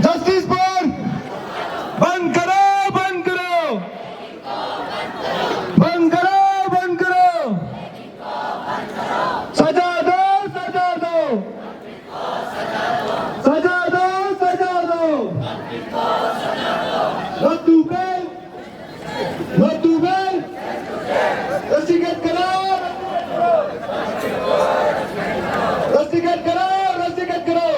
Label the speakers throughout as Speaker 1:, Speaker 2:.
Speaker 1: Justice for बंद करो, बंद करो, बंद करो, बंद करो, सजा दो, सजा दो, सजा दो, सजा दो, not to bed, not to bed, रस्सीकट करो, रस्सीकट करो, रस्सीकट करो।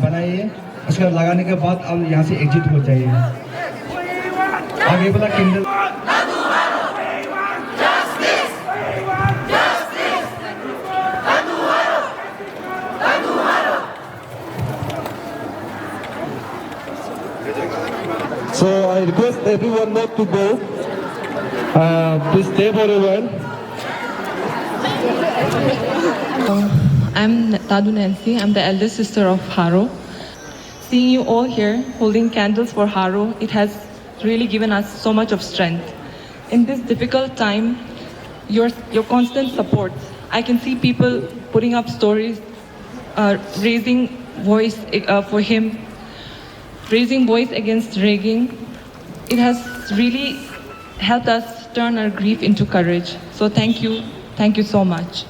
Speaker 2: बनाइए, उसका लगाने के बाद अब यहाँ से एग्जिट हो जाइए। आगे वाला candle
Speaker 1: So I request everyone not to go. Please stay for a while.
Speaker 3: I'm Tadu Nancy. I'm the eldest sister of Haro. Seeing you all here holding candles for Haro, it has really given us so much of strength. In this difficult time, your constant support. I can see people putting up stories, raising voice for him, raising voice against ragging. It has really helped us turn our grief into courage. So thank you so much.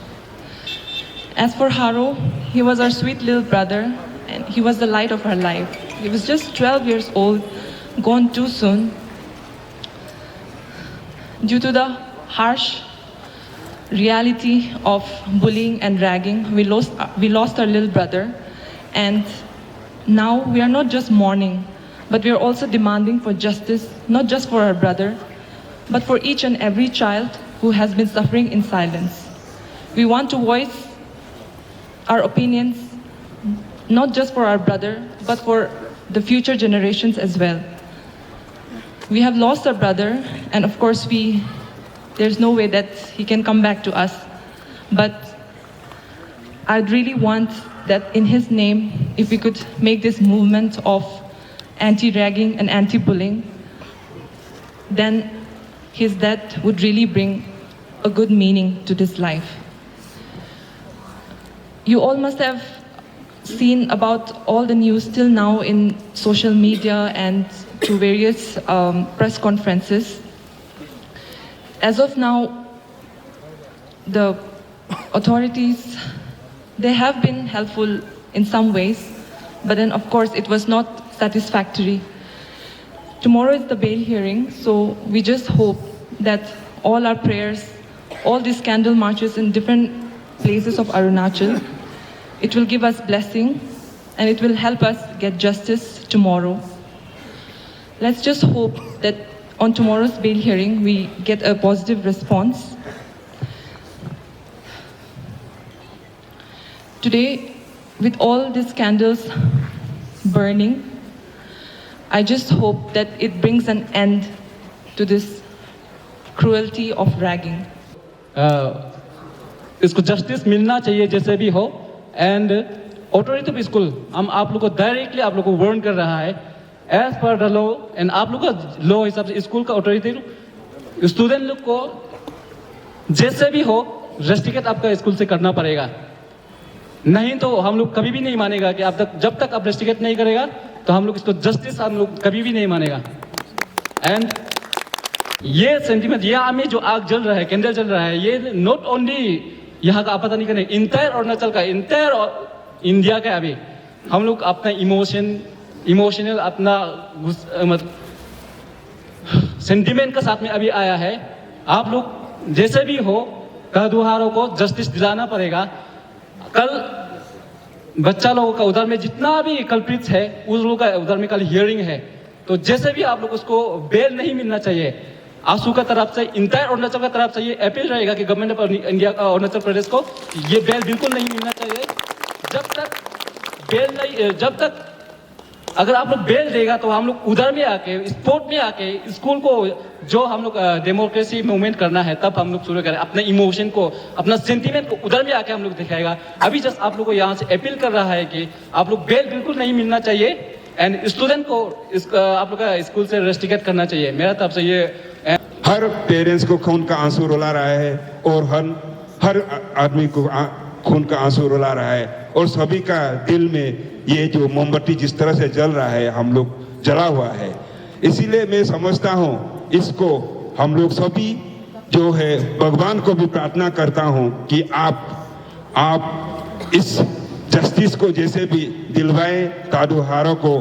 Speaker 3: As for Haro, he was our sweet little brother and he was the light of our life. He was just 12 years old, gone too soon. Due to the harsh reality of bullying and ragging, we lost our little brother, and now we are not just mourning, but we are also demanding for justice, not just for our brother, but for each and every child who has been suffering in silence. We want to voice our opinions, not just for our brother, but for the future generations as well. We have lost our brother, and of course there's no way that he can come back to us. But I'd really want that in his name, if we could make this movement of anti-ragging and anti-bullying, then his death would really bring a good meaning to this life. You all must have seen about all the news till now in social media and through various press conferences. As of now, the authorities, they have been helpful in some ways, but then of course it was not satisfactory. Tomorrow is the bail hearing, so we just hope that all our prayers, all these candle marches in different places of Arunachal, it will give us blessing and it will help us get justice tomorrow. Let's just hope that on tomorrow's bail hearing we get a positive response. Today, with all these candles burning, I just hope that it brings an end to this cruelty of ragging.
Speaker 4: इसको justice मिलना चाहिए जैसे भी हो। And authority of school हम आप लोग को डायरेक्टली आप लोग को वार्न कर रहा है as per the law. And आप लोग का लॉ हिसाब से स्कूल का ऑथोरिटी स्टूडेंट लोग को जैसे भी हो रेस्ट्रिकेट आपका स्कूल से करना पड़ेगा, नहीं तो हम लोग कभी भी नहीं मानेगा कि आप तक जब तक आप रेस्ट्रिकेट नहीं करेगा तो हम लोग इसको जस्टिस हम लोग कभी भी नहीं मानेगा। एंड ये सेंटीमेंट यहाँ में जो आग जल रहा है, कैंडल जल रहा है, ये नॉट ओनली यहाँ का आपदा नहीं करने, इंटायर अरुणाचल का, इंटायर इंडिया का। अभी हम लोग अपना इमोशनल अपना मतलब सेंटीमेंट का साथ में अभी आया है। आप लोग जैसे भी हो तादुहारों को जस्टिस दिलाना पड़ेगा। कल बच्चा लोगों का उधर में जितना भी कल्प्रिट्स है उस लोगों का उधर में कल हियरिंग है, तो जैसे भी आप लोग उसको बेल नहीं मिलना चाहिए। आंसू का तरफ से इंटायर अरुणाचल का तरफ से ये अपील रहेगा कि government of India Arunachal Pradesh को ये बेल बिल्कुल नहीं मिलना चाहिए। जब तक अगर आप लोग बेल देगा तो हम लोग उधर में आके स्पोर्ट में आके स्कूल को जो हम लोग डेमोक्रेसी मूवमेंट करना है तब हम लोग शुरू करें। अपने इमोशन को अपना सेंटीमेंट को उधर में आके हम लोग दिखाएगा। अभी जस्ट आप लोग को यहाँ से अपील कर रहा है कि आप लोग बेल बिल्कुल नहीं मिलना चाहिए एंड स्टूडेंट को आप लोग का स्कूल से रेस्ट्रिकेट करना चाहिए। मेरा तरफ से ये
Speaker 5: हर पेरेंट्स को खून का आंसू रुला रहा है और हर आदमी को खून का आंसू रुला रहा है और सभी का दिल में ये जो मोमबत्ती जिस तरह से जल रहा है हम लोग जला हुआ है। इसीलिए मैं समझता हूँ इसको हम लोग सभी जो है भगवान को भी प्रार्थना करता हूँ कि आप इस जस्टिस को जैसे भी दिलवाएं तादुहारों को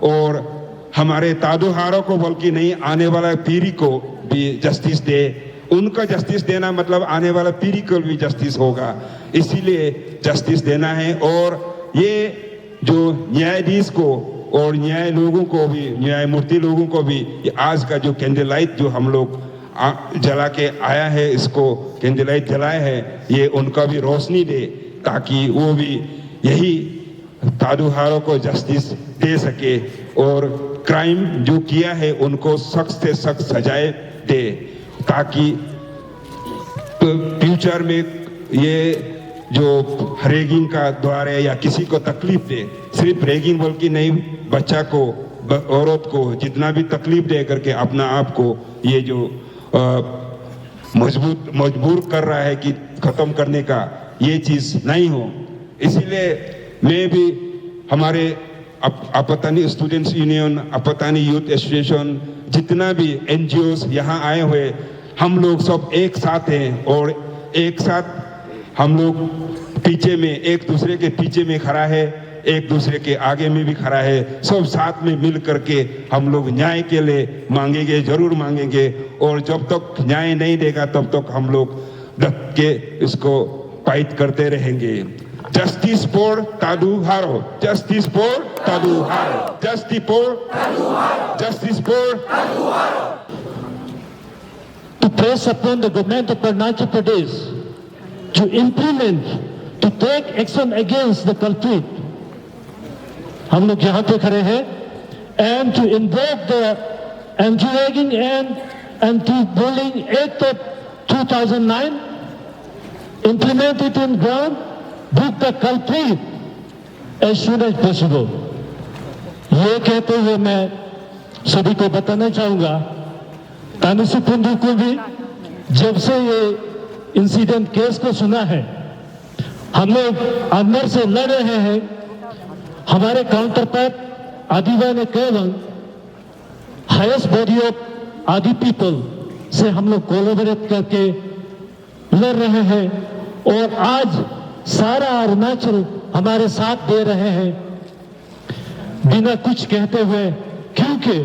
Speaker 5: और हमारे तादुहारों को बल्कि नहीं आने वाला पीढ़ी को भी जस्टिस दे। उनका जस्टिस देना मतलब आने वाला पीढ़ी को भी जस्टिस होगा, इसीलिए जस्टिस देना है। और ये जो न्यायाधीश को और न्याय लोगों को भी न्यायमूर्ति लोगों को भी आज का जो कैंडल लाइट जो हम लोग जला के आया है, इसको कैंडल लाइट जलाए है, ये उनका भी रोशनी दे ताकि वो भी यही तादुहारों को जस्टिस दे सके और क्राइम जो किया है उनको सख्त से सख्त सजाए दे ताकि फ्यूचर में ये जो रेगिंग का द्वारा या किसी को तकलीफ दे, सिर्फ रेगिंग बल्कि नहीं बच्चा को औरत को जितना भी तकलीफ दे करके अपना आप को ये जो मजबूर कर रहा है कि खत्म करने का, ये चीज नहीं हो। इसीलिए मैं भी हमारे Apatani students union, Apatani youth association, जितना भी एनजीओस यहाँ आए हुए, हम लोग सब एक साथ हैं और एक साथ हम लोग पीछे में एक दूसरे के पीछे में खड़ा है, एक दूसरे के आगे में भी खड़ा है। सब साथ में मिल करके हम लोग न्याय के लिए मांगेंगे, जरूर मांगेंगे और जब तक न्याय नहीं देगा तब तक हम लोग डट के इसको फाइट करते रहेंगे। जस्टिस फॉर तादुहारो, जस्टिस फॉर तादुहारो, जस्टिस फॉर तादुहारो, जस्टिस फॉर तादुहारो।
Speaker 6: To press upon the government of Arunachal Pradesh to implement, to take action against the culprit. हम लोग यहाँ पे खड़े हैं and to invoke the anti-ragging and anti-bullying Act of 2009, implement it in ground, book the culprit as soon as possible. ये कहते हुए मैं सभी को बताना चाहूँगा, तानिशी पुंडू को भी जब से ये इंसिडेंट केस को सुना है, हम लोग अंदर से लड़ रहे हैं। हमारे काउंटर पार्ट आदिवा ने केवल हाईएस्ट बॉडी ऑफ आदि पीपल से हम लोग कोलैबोरेट करके लड़ रहे हैं और आज सारा अरुणाचल हमारे साथ दे रहे हैं बिना कुछ कहते हुए, क्योंकि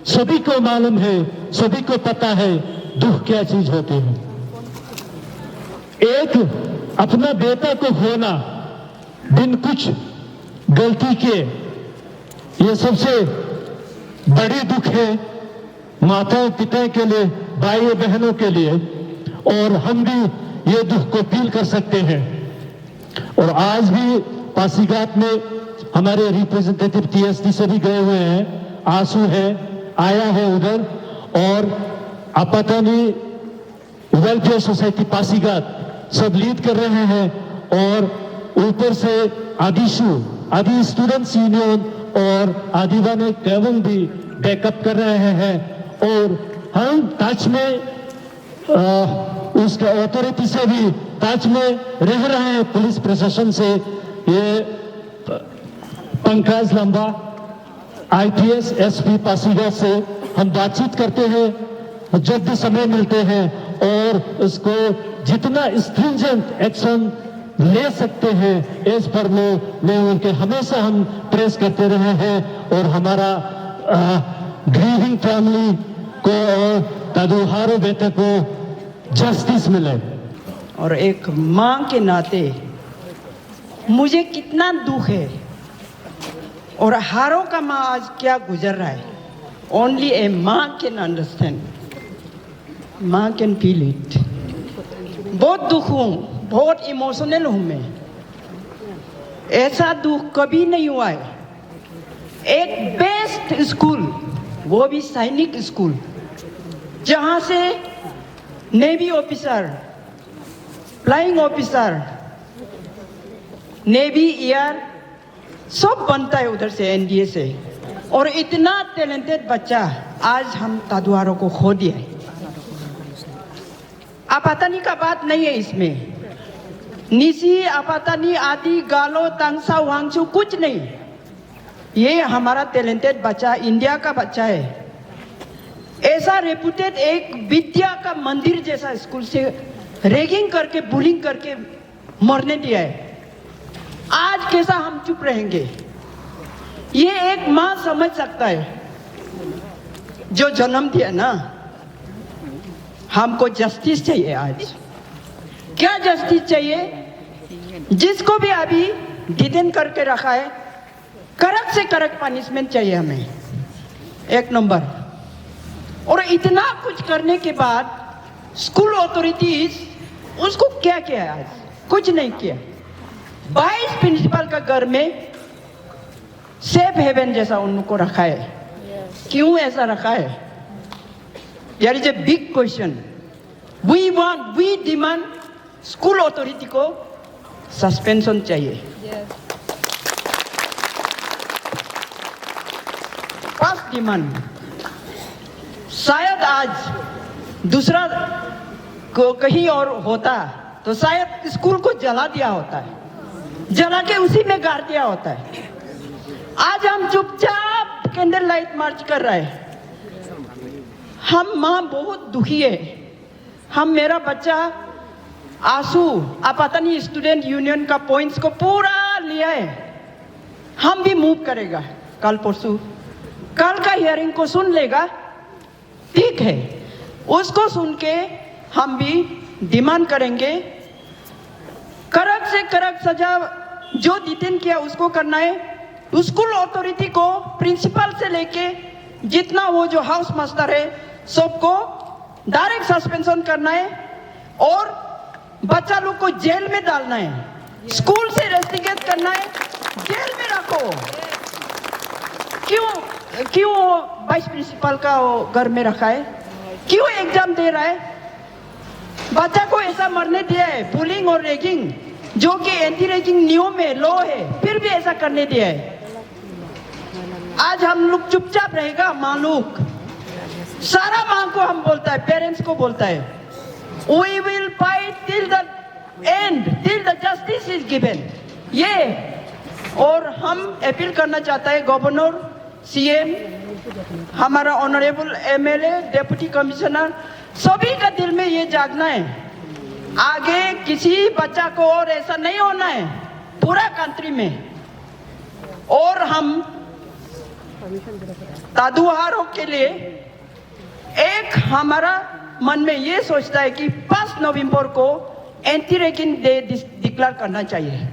Speaker 6: सभी को मालूम है, सभी को पता है दुख क्या चीज होती है। एक अपना बेटा को खोना बिन कुछ गलती के, ये सबसे बड़ी दुख है माताओं पिताओं के लिए, भाई बहनों के लिए, और हम भी ये दुख को फील कर सकते हैं। और आज भी पासीघाट में हमारे रिप्रेजेंटेटिव टीएसडी से भी गए हुए हैं आंसू है, आया है उधर, और आपातानी वेलफेयर सोसाइटी पासीघाट सब लीड कर रहे हैं, और ऊपर से आदि स्टूडेंट्स यूनियन और आदिवासी केवल भी बैकअप कर रहे हैं, और हम टच में उसके अथॉरिटी से भी टच में रह रहे हैं, पुलिस प्रशासन से। ये पंकज लंबा IPS SP पासीघाट से हम बातचीत करते हैं जब भी समय मिलते हैं, और उसको जितना स्ट्रिंजेंट एक्शन ले सकते हैं इस पर में उनके हमेशा हम प्रेस करते रहे हैं, और हमारा ग्रीविंग फैमिली को और तादुहारो बेटे को जस्टिस मिले।
Speaker 7: और एक मां के नाते मुझे कितना दुख है, और हारों का मां आज क्या गुजर रहा है, ओनली ए मां कैन अंडरस्टैंड, मां कैन फील इट। बहुत दुख हूं, बहुत इमोशनल हूं मैं, ऐसा दुख कभी नहीं हुआ है। एक बेस्ट स्कूल, वो भी सैनिक स्कूल, जहां से navy officer, flying officer, navy air सब बनता है उधर से, NDA से, और इतना टैलेंटेड बच्चा आज हम तादुआरो को खो दिया है। आपातानी का बात नहीं है इसमें, निसी आपातानी आदि गालो तांगसा वांगचू कुछ नहीं, ये हमारा टैलेंटेड बच्चा, इंडिया का बच्चा है। ऐसा रेपुटेड एक विद्या का मंदिर जैसा स्कूल से रैगिंग करके, बुलिंग करके मरने दिया है। आज कैसा हम चुप रहेंगे? ये एक मां समझ सकता है जो जन्म दिया ना। हमको जस्टिस चाहिए आज। क्या जस्टिस चाहिए? जिसको भी अभी डिटेन करके रखा है, कड़क से कड़क पनिशमेंट चाहिए हमें, एक नंबर। और इतना कुछ करने के बाद स्कूल अथॉरिटीज उसको क्या किया है? आज कुछ नहीं किया। 22 प्रिंसिपल का घर में सेफ हेवन जैसा उनको रखा है। क्यों ऐसा रखा है? There is a big question. We demand school authority को सस्पेंशन चाहिए। First demand. शायद आज दूसरा को कहीं और होता तो शायद स्कूल को जला दिया होता है, जला के उसी में गाड़ दिया होता है। आज हम चुपचाप कैंडल लाइट मार्च कर रहे हैं। हम मां बहुत दुखी है। हम मेरा बच्चा आंसू आपातानी स्टूडेंट यूनियन का पॉइंट्स को पूरा लिया है। हम भी मूव करेगा कल परसों, कल का हियरिंग को सुन लेगा, ठीक है। उसको सुन के हम भी डिमांड करेंगे, कड़क से कड़क सजा जो डिटेन किया उसको करना है। स्कूल अथॉरिटी को प्रिंसिपल से लेके जितना वो जो हाउस मास्टर है सबको डायरेक्ट सस्पेंशन करना है, और बच्चा लोग को जेल में डालना है। स्कूल से रेस्टिकेट करना है, जेल में रखो। क्यों वाइस प्रिंसिपल का घर में रखा है? क्यों एग्जाम दे रहा है? बच्चा को ऐसा मरने दिया है, बुलिंग और रैगिंग, जो कि एंटी रैगिंग नियम में लॉ है, फिर भी ऐसा करने दिया है। आज हम लोग चुपचाप रहेगा? मां लोग सारा मां को हम बोलता है, पेरेंट्स को बोलता है, we will fight till the end, till the justice is given। ये और हम अपील करना चाहता है गवर्नर, CM, हमारा ऑनरेबल MLA, डिप्टी कमिश्नर, सभी का दिल में ये जागना है, आगे किसी बच्चा को और ऐसा नहीं होना है पूरा कंट्री में। और हम तादुहारों के लिए एक हमारा मन में ये सोचता है कि 5 नवंबर को एंटी रैगिंग डे डिक्लेयर करना चाहिए।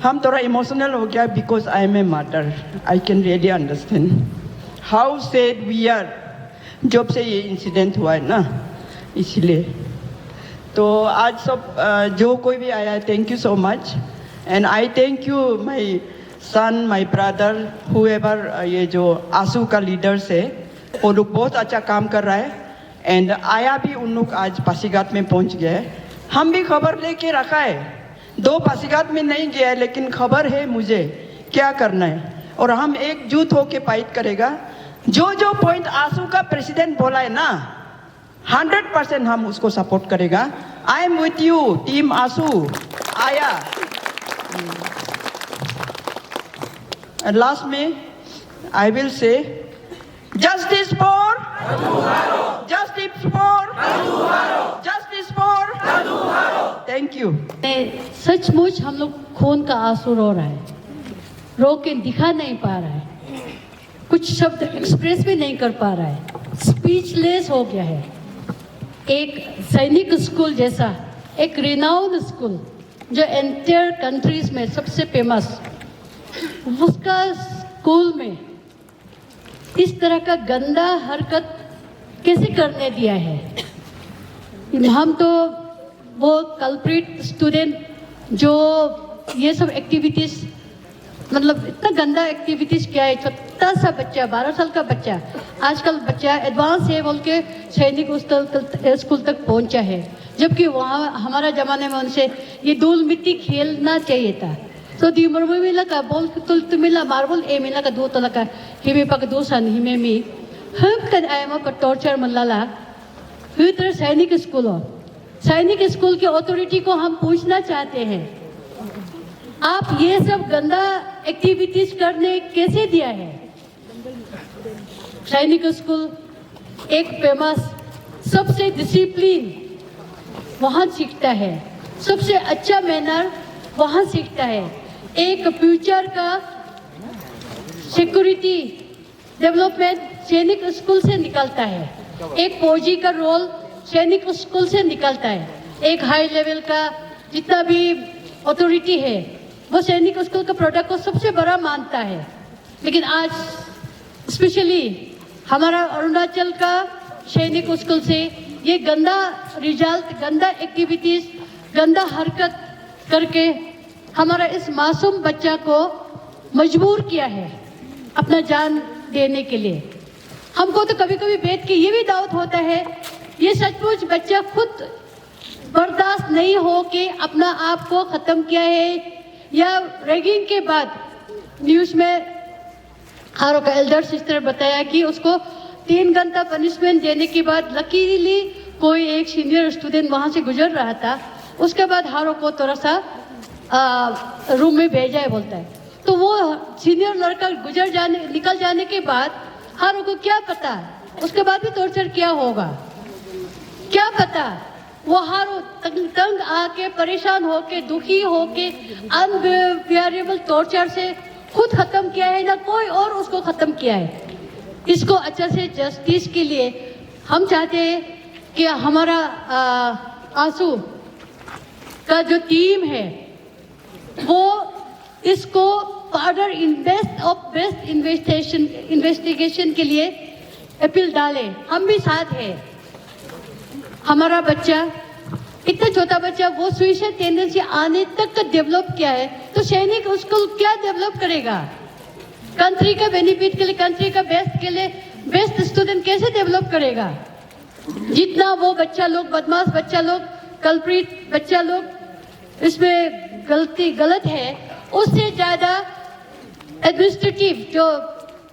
Speaker 7: हम थोड़ा इमोशनल हो गया because I am a mother. I can really understand how sad we are जब से ये इंसिडेंट हुआ है ना, इसलिए। तो आज सब जो कोई भी आया है, thank you so much. And I thank you my son, my brother, however ये जो आंसू का लीडर्स है, वो लोग बहुत अच्छा काम कर रहा है। एंड आया भी उन लोग आज पासीघाट में पहुंच गया है। हम भी खबर लेके रखा है, 2 पासीघाट में नहीं गया है, लेकिन खबर है मुझे क्या करना है, और हम एकजुट होके फाइट करेगा। जो पॉइंट आंसू का प्रेसिडेंट बोला है ना, 100% हम उसको सपोर्ट करेगा। I am with you team आंसू, आया। लास्ट में I will say justice for, justice for, justice for. Thank you.
Speaker 8: सचमुच हम लोग खून का आंसू रो रहा है, रो के दिखा नहीं पा रहा है, कुछ शब्द एक्सप्रेस भी नहीं कर पा रहा है, स्पीचलेस हो गया है। एक सैनिक स्कूल जैसा एक रिनाउंड स्कूल जो एंटायर कंट्रीज में सबसे फेमस, उसका स्कूल में इस तरह का गंदा हरकत कैसे करने दिया है। हम तो वो कल्प्रिट स्टूडेंट जो ये सब एक्टिविटीज, मतलब इतना गंदा एक्टिविटीज किया है, छोटा सा बच्चा 12 साल का बच्चा, आजकल बच्चा एडवांस है बोल के सैनिक स्कूल तक पहुंचा है, जबकि वहाँ हमारा ज़माने में उनसे ये धूल मिट्टी खेलना चाहिए था। तो दी मरमु मिला का बोल तुल तुमिला मार्बल ए मिला का दो तला का हिमे पक दो सन हिमे मी हम कन आयमा पर टॉर्चर मल्लाला हुतर सैनिक स्कूल हो। सैनिक स्कूल की अथॉरिटी को हम पूछना चाहते हैं, आप ये सब गंदा एक्टिविटीज करने कैसे दिया है। सैनिक स्कूल एक फेमस, सबसे डिसिप्लिन वहाँ सीखता है, सबसे अच्छा मैनर वहाँ सीखता है, एक फ्यूचर का सिक्योरिटी डेवलपमेंट सैनिक स्कूल से निकलता है, एक फौजी का रोल सैनिक स्कूल से निकलता है, एक हाई लेवल का जितना भी अथॉरिटी है वो सैनिक स्कूल का प्रोडक्ट को सबसे बड़ा मानता है। लेकिन आज स्पेशली हमारा अरुणाचल का सैनिक स्कूल से ये गंदा रिजल्ट, गंदा एक्टिविटीज, गंदा हरकत करके हमारा इस मासूम बच्चा को मजबूर किया है अपना जान देने के लिए। हमको तो कभी कभी बैठ के ये भी डाउट होता है, ये सचमुच बच्चा खुद बर्दाश्त नहीं हो के अपना आप को ख़त्म किया है, या रैगिंग के बाद न्यूज़ में हारो का एल्डर सिस्टर बताया कि उसको 3 घंटा पनिशमेंट देने के बाद लकीली कोई एक सीनियर स्टूडेंट वहाँ से गुजर रहा था, उसके बाद हारो को थोड़ा सा रूम में भेजा है बोलता है। तो वो सीनियर लड़का निकल जाने के बाद हारो को क्या पता उसके बाद भी टॉर्चर किया होगा, क्या पता वो हारो तंग आके परेशान होके दुखी होके अनबियरेबल टॉर्चर से खुद खत्म किया है, ना कोई और उसको खत्म किया है। इसको अच्छा से जस्टिस के लिए हम चाहते हैं कि हमारा आंसू का जो टीम है वो इसको फर्दर बेस्ट इन्वेस्टिगेशन के लिए अपील डाले। हम भी साथ हैं। हमारा बच्चा इतना छोटा बच्चा वो सुइसाइड टेंडेंसी आने तक का डेवलप किया है, तो सैनिक उसको क्या डेवलप करेगा। कंट्री का बेनिफिट के लिए, कंट्री का बेस्ट के लिए बेस्ट स्टूडेंट कैसे डेवलप करेगा। जितना वो बच्चा लोग, बदमाश बच्चा लोग, कल्प्रिट बच्चा लोग इसमें गलत है, उससे ज़्यादा एडमिनिस्ट्रेटिव जो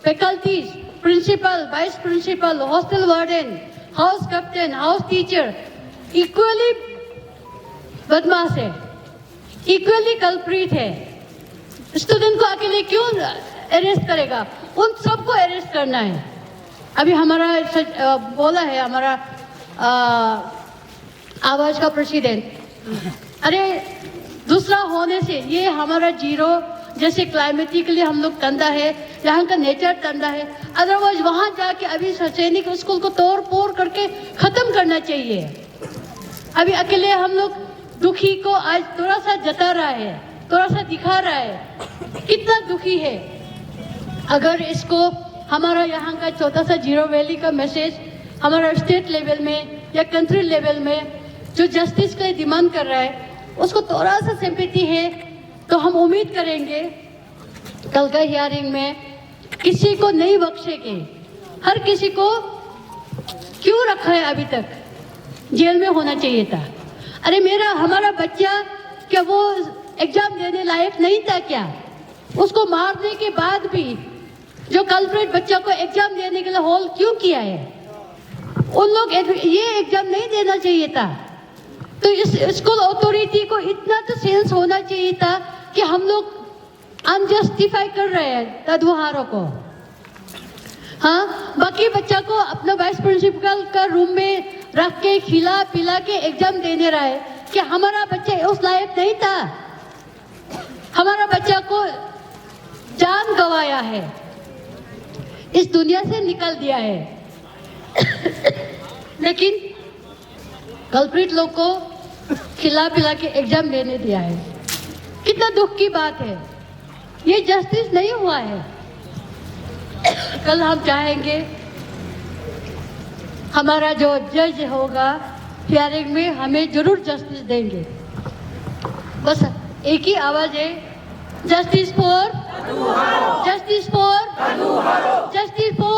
Speaker 8: faculties, principal, vice principal, hostel warden, house captain, house teacher equally बदमाश है, इक्वली कल्प्रिट है। स्टूडेंट को अकेले क्यों अरेस्ट करेगा, उन सबको अरेस्ट करना है। अभी हमारा बोला है हमारा आवाज का प्रेसिडेंट, अरे दूसरा होने से ये हमारा जीरो जैसे क्लाइमेट के लिए हम लोग तंदा है, यहाँ का नेचर तंदा है, अदरवाइज वहाँ जाके अभी सैनिक स्कूल को तोड़ फोड़ करके खत्म करना चाहिए। अभी अकेले हम लोग दुखी को आज थोड़ा सा जता रहा है, थोड़ा सा दिखा रहा है कितना दुखी है। अगर इसको हमारा यहाँ का छोटा सा जीरो वैली का मैसेज हमारा स्टेट लेवल में या कंट्री लेवल में जो जस्टिस के लिए डिमांड कर रहा है, उसको थोड़ा सा सिंपैथी है तो हम उम्मीद करेंगे कल का हियरिंग में किसी को नहीं बख्शेंगे। हर किसी को क्यों रखा है अभी तक, जेल में होना चाहिए था। अरे हमारा बच्चा क्या वो एग्जाम देने लायक नहीं था क्या? उसको मारने के बाद भी जो कल्प्रेट बच्चा को एग्जाम देने के लिए होल्ड क्यों किया है? उन लोग ये एग्जाम नहीं देना चाहिए था। तो इस स्कूल अथॉरिटी को इतना तो सेंस होना चाहिए था कि हम लोग अनजस्टिफाई कर रहे हैं तदवाहारों को। हाँ, बाकी बच्चा को अपना वाइस प्रिंसिपल का रूम में रख के खिला पिला के एग्जाम देने रहा है कि हमारा बच्चा उस लायक नहीं था। हमारा बच्चा को जान गंवाया है, इस दुनिया से निकल दिया है। लेकिन कल्प्रिट लोग को खिला पिला के एग्जाम देने दिया है। कितना दुख की बात है, ये जस्टिस नहीं हुआ है। कल हम चाहेंगे हमारा जो जज होगा हियरिंग में हमें जरूर जस्टिस देंगे। बस एक ही आवाज है, justice for, justice for, justice for